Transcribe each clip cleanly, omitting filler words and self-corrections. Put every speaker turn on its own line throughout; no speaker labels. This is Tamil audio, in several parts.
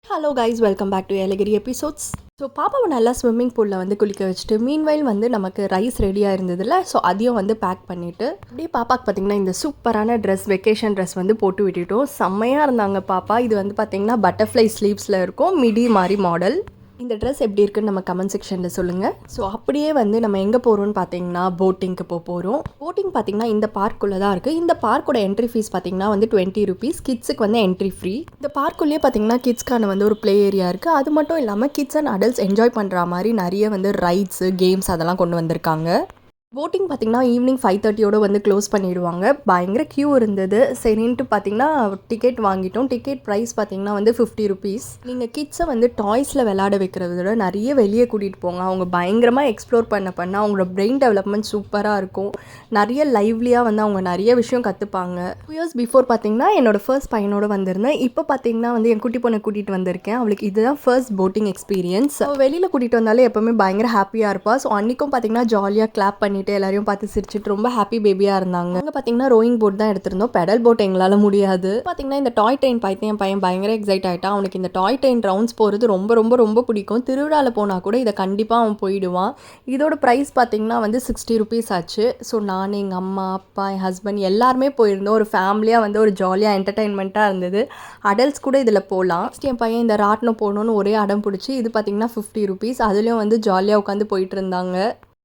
Hello guys, welcome back to Yelagiri episodes. So பாப்பாவை நல்லா ஸ்விம்மிங் பூலில் வந்து குளிக்க வச்சுட்டு மீன்வைல் வந்து நமக்கு ரைஸ் ரெடியாக இருந்ததில்ல. ஸோ அதையும் வந்து பேக் பண்ணிவிட்டு அப்படியே பாப்பாவுக்கு பார்த்திங்கன்னா இந்த சூப்பரான ட்ரெஸ், வெக்கேஷன் ட்ரெஸ் வந்து போட்டு விட்டுட்டோம். செம்மையாக இருந்தாங்க பாப்பா. இது வந்து பார்த்திங்கன்னா பட்டர்ஃப்ளை ஸ்லீவ்ஸில் இருக்கும், மிடி மாதிரி மாடல். இந்த ட்ரெஸ் எப்படி இருக்குன்னு நம்ம கமெண்ட் செக்ஷனில் சொல்லுங்கள். ஸோ அப்படியே வந்து நம்ம எங்கே போகிறோம்னு பார்த்தீங்கன்னா போட்டிங்க்கு போகிறோம். போட்டிங் பார்த்திங்கன்னா இந்த பார்க்குள்ளே தான் இருக்குது. இந்த பார்க்கோட என்ட்ரி ஃபீஸ் பார்த்திங்கன்னா வந்து 20 rupees. கிட்ஸுக்கு வந்து என்ட்ரி ஃப்ரீ. இந்த பார்க்குள்ளேயே பார்த்திங்கன்னா கிட்ஸ்க்கான வந்து ஒரு ப்ளே ஏரியா இருக்குது. அது மட்டும் இல்லாமல் கிட்ஸ் அண்ட் அடல்ட்ஸ் என்ஜாய் பண்ணுற மாதிரி நிறைய வந்து ரைட்ஸு, கேம்ஸ் அதெல்லாம் கொண்டு வந்திருக்காங்க. போட்டிங் பார்த்திங்கன்னா ஈவினிங் 5:30 வந்து க்ளோஸ் பண்ணிவிடுவாங்க. பயங்கர க்யூ இருந்தது. சரின்ட்டு பார்த்திங்கன்னா டிக்கெட் வாங்கிட்டோம். டிக்கெட் ப்ரைஸ் பார்த்திங்கன்னா வந்து 50 rupees. நீங்கள் கிட்ஸை வந்து டாய்ஸில் விளையாட வைக்கிறத விட நிறைய வெளியே கூட்டிகிட்டு போங்க. அவங்க பயங்கரமாக எக்ஸ்ப்ளோர் பண்ண அவங்களோட பிரெயின் டெவலப்மெண்ட் சூப்பராக இருக்கும். நிறைய லைவ்லியாக வந்து அவங்க நிறைய விஷயம் கற்றுப்பாங்க. 2 years பிஃபோர் பார்த்திங்கன்னா என்னோடய ஃபர்ஸ்ட் பையனோடு வந்திருந்தேன். இப்போ பார்த்திங்கன்னா வந்து என் குட்டி பொண்ணை கூட்டிகிட்டு வந்திருக்கேன். அவளுக்கு இதுதான் ஃபர்ஸ்ட் போட்டிங் எக்ஸ்பீரியன்ஸ். வெளியில் கூட்டிகிட்டு வந்தாலே எப்போவுமே பயங்கர ஹாப்பியாக இருப்பாள். ஸோ அன்றைக்கும் பார்த்திங்கன்னா ஜாலியாக கிளாப் பண்ணிட்டு எல்லாரையும் பார்த்து சிரிச்சிட்டு ரொம்ப ஹாப்பி பேபியாக இருந்தாங்க. அங்கே பார்த்தீங்கன்னா ரோயிங் போட் தான் எடுத்திருந்தோம். பெடல் போட் எங்களால் முடியாது. பார்த்தீங்கன்னா இந்த டாய் ட்ரெயின் பார்த்து என் பையன் பயங்கர எக்ஸைட் ஆகிட்டான். அவனுக்கு இந்த டாய் ட்ரெயின் ரவுண்ட்ஸ் போகிறது ரொம்ப ரொம்ப ரொம்ப பிடிக்கும். திருவிழாவில் போனால் கூட இதை கண்டிப்பாக அவன் போயிடுவான். இதோட ப்ரைஸ் பார்த்தீங்கன்னா வந்து 60 rupees ஆச்சு. ஸோ நான், எங்கள் அம்மா, அப்பா, என் ஹஸ்பண்ட் எல்லாருமே போயிருந்தோம். ஒரு ஃபேமிலியாக வந்து ஒரு ஜாலியாக என்டர்டெயின்மெண்ட்டாக இருந்தது. அடல்ட்ஸ் கூட இதில் போகலாம். என் பையன் இந்த ராட்டினம் போகணுன்னு ஒரே அடம் பிடிச்சி இது பார்த்தீங்கன்னா 50 rupees. அதுலேயும் வந்து ஜாலியாக உட்காந்து போயிட்டு இருந்தாங்க.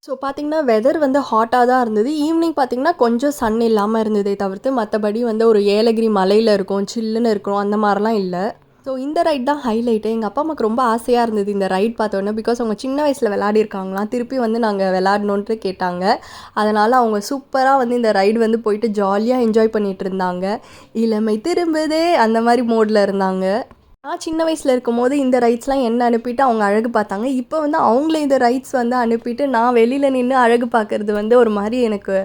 ஸோ பார்த்திங்கன்னா வெதர் வந்து ஹாட்டாக தான் இருந்தது. ஈவினிங் பார்த்திங்கன்னா கொஞ்சம் சன் இல்லாமல் இருந்ததே தவிர்த்து மற்றபடி வந்து ஒரு ஏலகிரி மலையில் இருக்கும், சில்லுன்னு இருக்கும், அந்த மாதிரிலாம் இல்லை. ஸோ இந்த ரைட் தான் ஹைலைட்டு. எங்கள் அப்பா அம்மாவுக்கு ரொம்ப ஆசையாக இருந்தது இந்த ரைட் பார்த்தோன்னே. பிகாஸ் அவங்க சின்ன வயசில் விளையாடிருக்காங்களாம். திருப்பி வந்து நாங்கள் விளையாடணுன்ட்டு கேட்டாங்க. அதனால் அவங்க சூப்பராக வந்து இந்த ரைடு வந்து போயிட்டு ஜாலியாக என்ஜாய் பண்ணிகிட்டு இருந்தாங்க. இளமை திரும்புதே அந்த மாதிரி மோடில் இருந்தாங்க. நான் சின்ன வயசில் இருக்கும்போது இந்த ரைட்ஸ்லாம் என்ன அனுப்பிட்டு அவங்க அழகு பார்த்தாங்க. இப்போ வந்து அவங்களே இந்த ரைட்ஸ் வந்து அனுப்பிட்டு நான் வெளியில் நின்று அழகு பார்க்குறது வந்து ஒரு மாதிரி எனக்கு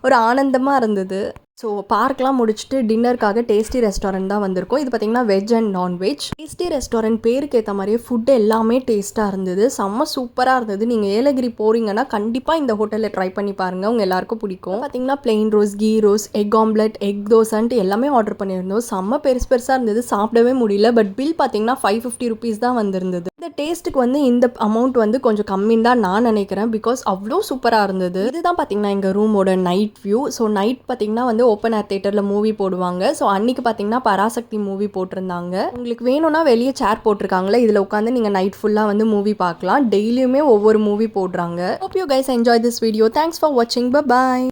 ஒரு ஆனந்தமாக இருந்தது. ஸோ பார்க்லாம் முடிச்சுட்டு டின்னருக்காக டேஸ்டி ரெஸ்டாரண்ட் தான் வந்திருக்கோம். இது பார்த்திங்கன்னா veg and non veg. Tasty restaurant பேருக்கு ஏற்ற மாதிரியே ஃபுட்டு எல்லாமே டேஸ்ட்டாக இருந்தது. செம்ம சூப்பராக இருந்தது. நீங்கள் ஏலகிரி போகிறீங்கன்னா கண்டிப்பாக இந்த ஹோட்டலில் ட்ரை பண்ணி பாருங்கள், உங்கள் எல்லாருக்கும் பிடிக்கும். பார்த்திங்கன்னா plain roast, ghee roast, egg omelette, egg தோசைன்ட்டு எல்லாமே ஆர்டர் பண்ணியிருந்தோம். செம்ம பெருசாக இருந்தது. சாப்பிடவே முடியல. பட் பில் பார்த்திங்கன்னா 550 rupees தான் வந்திருந்தது. இந்த டேஸ்ட்டுக்கு வந்து இந்த அமௌண்ட் வந்து கொஞ்சம் கம்மின்னு தான் நான் நினைக்கிறேன். பிகாஸ் அவ்வளோ சூப்பராக இருந்தது. இதுதான் பார்த்திங்கன்னா எங்கள் ரூமோட நைட் வியூ. ஸோ நைட் பார்த்திங்கன்னா வந்து ஓப்பன் ஏர் தியேட்டரில் மூவி போடுவாங்க. ஸோ அன்றைக்கி பார்த்திங்கன்னா பராசக்தி மூவி போட்டிருந்தாங்க. உங்களுக்கு வேணும்னா வெளியே சேர் போட்டிருக்காங்களே, இதில் உட்காந்து நீங்கள் நைட் ஃபுல்லாக வந்து மூவி பார்க்கலாம். டெய்லியுமே ஒவ்வொரு மூவி போடுறாங்க. Hope you guys enjoy this video. Thanks for வாட்சிங். பை.